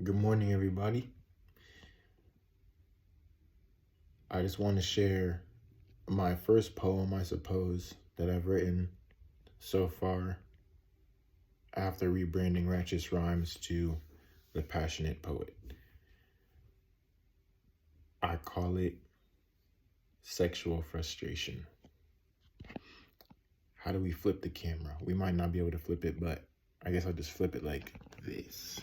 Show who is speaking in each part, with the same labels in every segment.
Speaker 1: Good morning, everybody. I just want to share my first poem, I suppose, that I've written so far after rebranding Righteous Rhymes to The Passionate Poet. I call it Sexual Frustration. How do we flip the camera? We might not be able to flip it, but I guess I'll just flip it like this.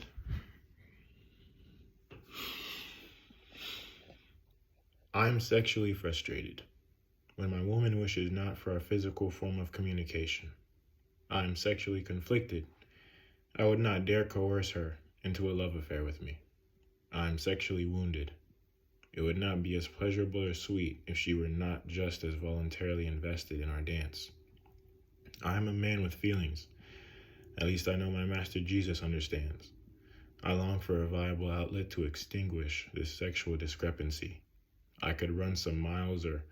Speaker 1: I'm sexually frustrated when my woman wishes not for a physical form of communication. I am sexually conflicted. I would not dare coerce her into a love affair with me. I am sexually wounded. It would not be as pleasurable or sweet if she were not just as voluntarily invested in our dance. I am a man with feelings. At least I know my Master Jesus understands. I long for a viable outlet to extinguish this sexual discrepancy. I could run some miles or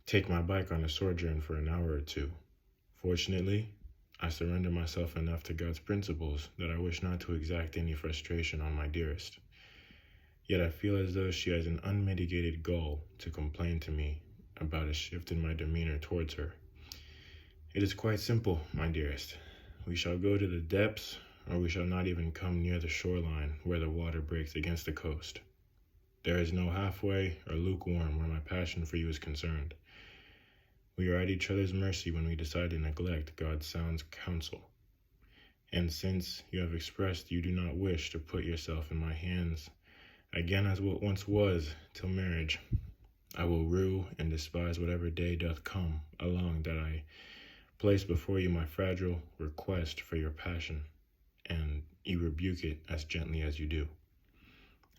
Speaker 1: take my bike on a sojourn for an hour or two. Fortunately, I surrender myself enough to God's principles that I wish not to exact any frustration on my dearest. Yet I feel as though she has an unmitigated gall to complain to me about a shift in my demeanor towards her. It is quite simple, my dearest. We shall go to the depths, or we shall not even come near the shoreline where the water breaks against the coast. There is no halfway or lukewarm where my passion for you is concerned. We are at each other's mercy when we decide to neglect God's sound counsel. And since you have expressed you do not wish to put yourself in my hands again as what once was till marriage, I will rue and despise whatever day doth come along that I place before you my fragile request for your passion, and you rebuke it as gently as you do.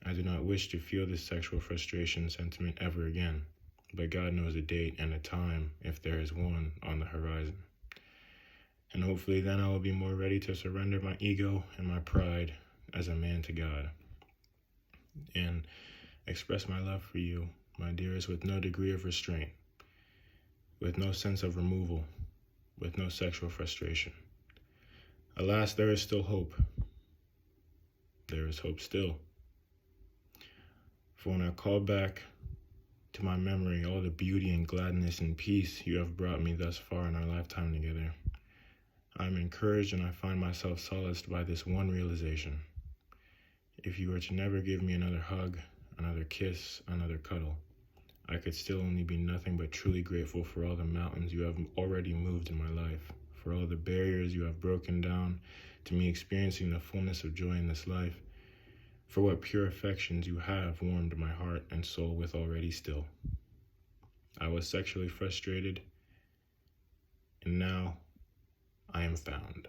Speaker 1: I do not wish to feel this sexual frustration sentiment ever again, but God knows a date and a time if there is one on the horizon. And hopefully then I will be more ready to surrender my ego and my pride as a man to God, and express my love for you, my dearest, with no degree of restraint, with no sense of removal, with no sexual frustration. Alas, there is still hope. There is hope still. For when I call back to my memory all the beauty and gladness and peace you have brought me thus far in our lifetime together, I am encouraged and I find myself solaced by this one realization. If you were to never give me another hug, another kiss, another cuddle, I could still only be nothing but truly grateful for all the mountains you have already moved in my life, for all the barriers you have broken down to me experiencing the fullness of joy in this life, for what pure affections you have warmed my heart and soul with already still. I was sexually frustrated, and now I am found.